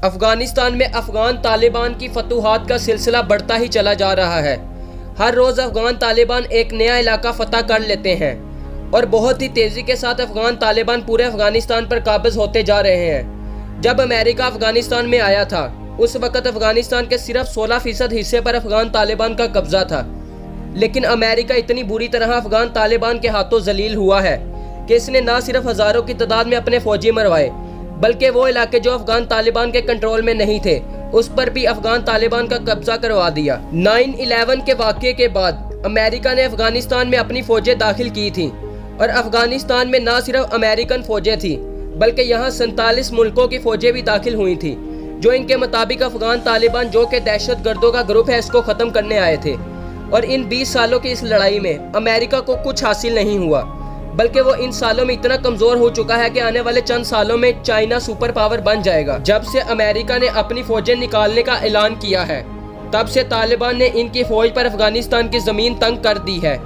अफगानिस्तान में अफगान तालिबान की फतूहात का सिलसिला बढ़ता ही चला जा रहा है। हर रोज़ अफगान तालिबान एक नया इलाका फतह कर लेते हैं और बहुत ही तेज़ी के साथ अफगान तालिबान पूरे अफगानिस्तान पर काबिज होते जा रहे हैं। जब अमेरिका अफगानिस्तान में आया था उस वक़्त अफगानिस्तान के सिर्फ 16% हिस्से पर अफगान तालिबान का कब्जा था, लेकिन अमेरिका इतनी बुरी तरह अफगान तालिबान के हाथों जलील हुआ है कि इसने न सिर्फ हज़ारों की तादाद में अपने फौजी मरवाए, बल्कि वो इलाके जो अफगान तालिबान के कंट्रोल में नहीं थे उस पर भी अफगान तालिबान का कब्जा करवा दिया। 9/11 के वाक़े के बाद अमेरिका ने अफगानिस्तान में अपनी फौजें दाखिल की थी और अफगानिस्तान में न सिर्फ अमेरिकन फौजें थी बल्कि यहाँ 47 मुल्कों की फौजें भी दाखिल हुई थी, जो इनके मुताबिक अफगान तालिबान जो कि दहशत गर्दों का ग्रुप है इसको ख़त्म करने आए थे। और इन 20 सालों की इस लड़ाई में अमेरिका को कुछ हासिल नहीं हुआ, बल्कि वो इन सालों में इतना कमज़ोर हो चुका है कि आने वाले चंद सालों में चाइना सुपर पावर बन जाएगा। जब से अमेरिका ने अपनी फौजें निकालने का ऐलान किया है तब से तालिबान ने इनकी फ़ौज पर अफगानिस्तान की ज़मीन तंग कर दी है।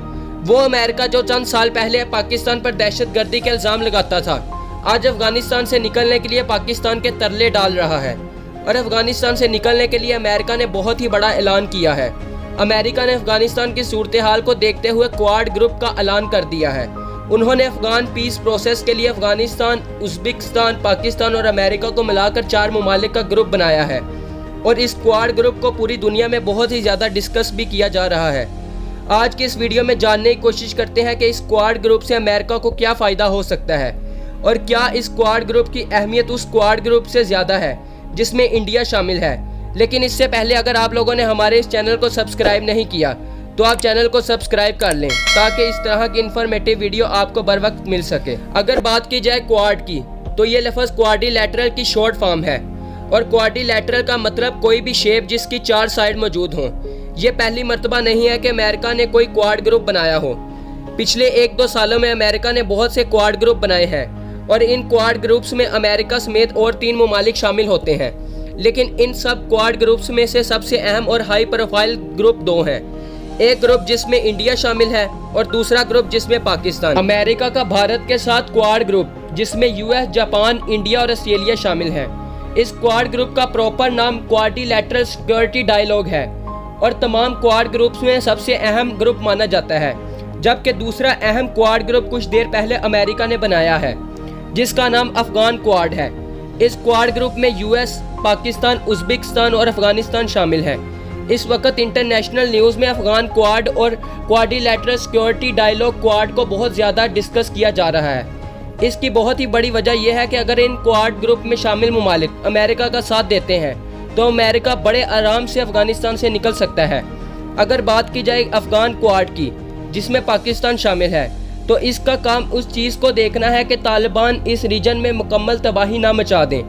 वो अमेरिका जो चंद साल पहले पाकिस्तान पर दहशत गर्दी के इल्ज़ाम लगाता था, आज अफगानिस्तान से निकलने के लिए पाकिस्तान के तरले डाल रहा है। और अफगानिस्तान से निकलने के लिए अमेरिका ने बहुत ही बड़ा ऐलान किया है। अमेरिका ने अफगानिस्तान की सूरत हाल को देखते हुए क्वाड ग्रुप का ऐलान कर दिया है। उन्होंने अफगान पीस प्रोसेस के लिए अफगानिस्तान, उज़्बेकिस्तान, पाकिस्तान और अमेरिका को मिलाकर 4 ममालिक का ग्रुप बनाया है और इस क्वाड ग्रुप को पूरी दुनिया में बहुत ही ज़्यादा डिस्कस भी किया जा रहा है। आज की इस वीडियो में जानने की कोशिश करते हैं कि इस क्वाड ग्रुप से अमेरिका को क्या फ़ायदा हो सकता है और क्या इस क्वाड ग्रुप की अहमियत उस क्वाड ग्रुप से ज़्यादा है जिसमें इंडिया शामिल है। लेकिन इससे पहले अगर आप लोगों ने हमारे इस चैनल को सब्सक्राइब नहीं किया तो आप चैनल को सब्सक्राइब कर लें ताकि इस तरह की इन्फॉर्मेटिव वीडियो आपको बर वक्त मिल सके। अगर बात की जाए क्वाड की तो ये लफ्ज़ क्वाड्रिलैटरल की शॉर्ट फॉर्म है और क्वाड्रिलैटरल का मतलब कोई भी शेप जिसकी 4 साइड मौजूद हों। ये पहली मर्तबा नहीं है कि अमेरिका ने कोई क्वाड ग्रुप बनाया हो। पिछले 1-2 सालों में अमेरिका ने बहुत से क्वाड ग्रुप बनाए हैं और इन क्वाड ग्रुप्स में अमेरिका समेत और 3 ममालिक शामिल होते हैं। लेकिन इन सब क्वाड ग्रुप्स में से सबसे अहम और हाई प्रोफाइल ग्रुप 2 हैं। एक ग्रुप जिसमें इंडिया शामिल है और दूसरा ग्रुप जिसमें पाकिस्तान। अमेरिका का भारत के साथ क्वाड ग्रुप जिसमें यूएस, जापान, इंडिया और ऑस्ट्रेलिया शामिल है। इस क्वाड ग्रुप का प्रॉपर नाम क्वाड्रिलैटरल सिक्योरिटी डायलॉग है और तमाम क्वाड ग्रुप्स में सबसे अहम ग्रुप माना जाता है, जबकि दूसरा अहम क्वाड ग्रुप कुछ देर पहले अमेरिका ने बनाया है जिसका नाम अफगान क्वाड है। इस क्वाड ग्रुप में यूएस, पाकिस्तान, उज़्बेकिस्तान और अफगानिस्तान शामिल है। इस वक्त इंटरनेशनल न्यूज़ में अफगान क्वाड और क्वाड्रिलैटरल सिक्योरिटी डायलॉग क्वाड को बहुत ज़्यादा डिस्कस किया जा रहा है। इसकी बहुत ही बड़ी वजह यह है कि अगर इन क्वाड ग्रुप में शामिल ममालिक अमेरिका का साथ देते हैं तो अमेरिका बड़े आराम से अफगानिस्तान से निकल सकता है। अगर बात की जाए अफगान क्वाड की जिसमें पाकिस्तान शामिल है तो इसका काम उस चीज़ को देखना है कि तालिबान इस रीजन में मुकम्मल तबाही ना मचा दें।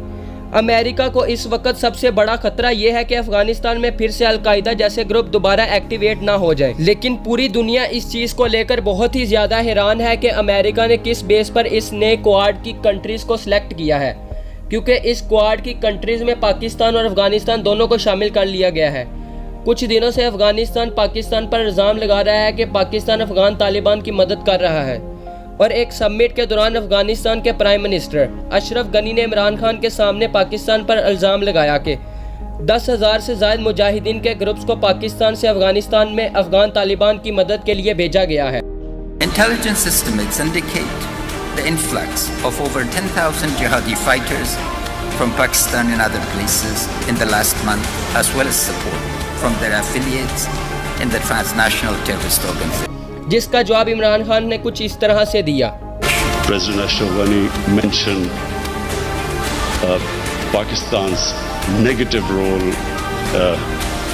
अमेरिका को इस वक्त सबसे बड़ा खतरा यह है कि अफगानिस्तान में फिर से अलकायदा जैसे ग्रुप दोबारा एक्टिवेट ना हो जाए। लेकिन पूरी दुनिया इस चीज़ को लेकर बहुत ही ज़्यादा हैरान है कि अमेरिका ने किस बेस पर इस नए क्वाड की कंट्रीज़ को सिलेक्ट किया है, क्योंकि इस क्वाड की कंट्रीज़ में पाकिस्तान और अफगानिस्तान दोनों को शामिल कर लिया गया है। कुछ दिनों से अफगानिस्तान पाकिस्तान पर इल्ज़ाम लगा रहा है कि पाकिस्तान अफगान तालिबान की मदद कर रहा है और एक समिट के दौरान अफगानिस्तान के प्राइम मिनिस्टर अशरफ गनी ने इमरान खान के सामने पाकिस्तान पर इल्ज़ाम लगाया कि 10,000 से ज़ायद मुजाहिदीन के ग्रुप्स को पाकिस्तान से अफगानिस्तान में अफगान तालिबान की मदद के लिए भेजा गया है। Intelligence estimates indicate the influx of over 10,000 jihadi fighters from Pakistan and other places in the last month, as well as support from their affiliates in the transnational terrorist organization. जिसका जवाब इमरान खान ने कुछ इस तरह से दिया। President Ashraf Ghani mentioned Pakistan's negative role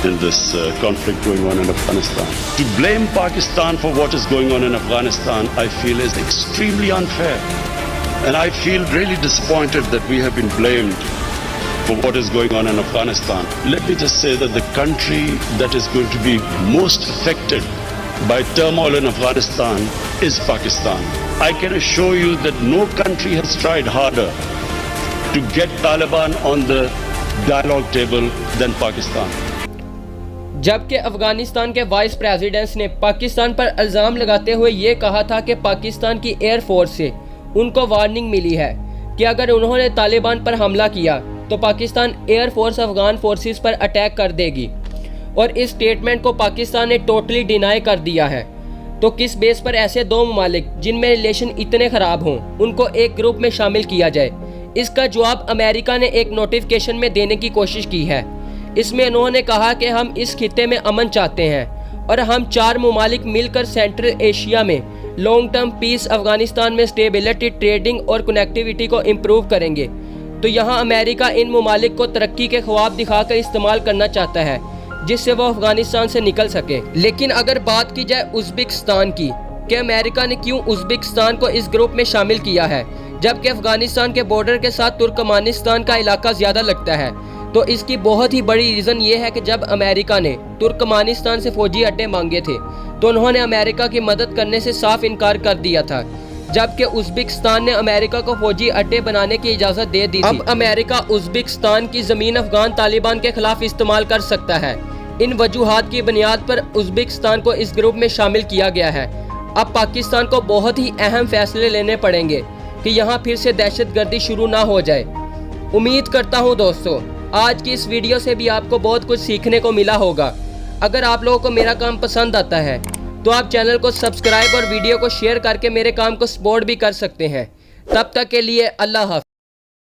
in this conflict going on in Afghanistan. To blame Pakistan for what is going on in Afghanistan, I feel is extremely unfair. And I feel really disappointed that we have been blamed for what is going on in Afghanistan. Let me just say that the country that is going to be most affected by turmoil in Afghanistan is Pakistan. I can assure you that no country has tried harder to get Taliban on the dialogue table than Pakistan. जबकि अफगानिस्तान के vice president ने पाकिस्तान पर इल्ज़ाम लगाते हुए ये कहा था कि पाकिस्तान की एयरफोर्स से उनको वार्निंग मिली है कि अगर उन्होंने तालिबान पर हमला किया तो Pakistan air force Afghan forces पर अटैक कर देगी। और इस स्टेटमेंट को पाकिस्तान ने टोटली डिनाई कर दिया है। तो किस बेस पर ऐसे दो ममालिक जिनमें रिलेशन इतने ख़राब हों उनको एक ग्रुप में शामिल किया जाए? इसका जवाब अमेरिका ने एक नोटिफिकेशन में देने की कोशिश की है। इसमें उन्होंने कहा कि हम इस खित्ते में अमन चाहते हैं और हम 4 ममालिक मिलकर सेंट्रल एशिया में लॉन्ग टर्म पीस, अफगानिस्तान में स्टेबिलिटी, ट्रेडिंग और कनेक्टिविटी को इम्प्रूव करेंगे। तो यहाँ अमेरिका इन ममालिक को तरक्की के ख्वाब दिखाकर इस्तेमाल करना चाहता है जिससे वो अफगानिस्तान से निकल सके। लेकिन अगर बात की जाए उज़्बेकिस्तान की, कि अमेरिका ने क्यों उज़्बेकिस्तान को इस ग्रुप में शामिल किया है जबकि अफगानिस्तान के बॉर्डर के साथ तुर्कमानिस्तान का इलाका ज़्यादा लगता है, तो इसकी बहुत ही बड़ी रीज़न ये है कि जब अमेरिका ने तुर्कमानिस्तान से फौजी अड्डे मांगे थे तो उन्होंने अमेरिका की मदद करने से साफ इनकार कर दिया था, जबकि उज़्बेकिस्तान ने अमेरिका को फौजी अड्डे बनाने की इजाज़त दे दी थी। अब अमेरिका उज़्बेकिस्तान की ज़मीन अफगान तालिबान के खिलाफ इस्तेमाल कर सकता है। इन वजूहात की बुनियाद पर उज़्बेकिस्तान को इस ग्रुप में शामिल किया गया है। अब पाकिस्तान को बहुत ही अहम फैसले लेने पड़ेंगे कि यहाँ फिर से दहशतगर्दी शुरू ना हो जाए। उम्मीद करता हूँ दोस्तों आज की इस वीडियो से भी आपको बहुत कुछ सीखने को मिला होगा। अगर आप लोगों को मेरा काम पसंद आता है तो आप चैनल को सब्सक्राइब और वीडियो को शेयर करके मेरे काम को सपोर्ट भी कर सकते हैं। तब तक के लिए अल्लाह हाफ़िज़।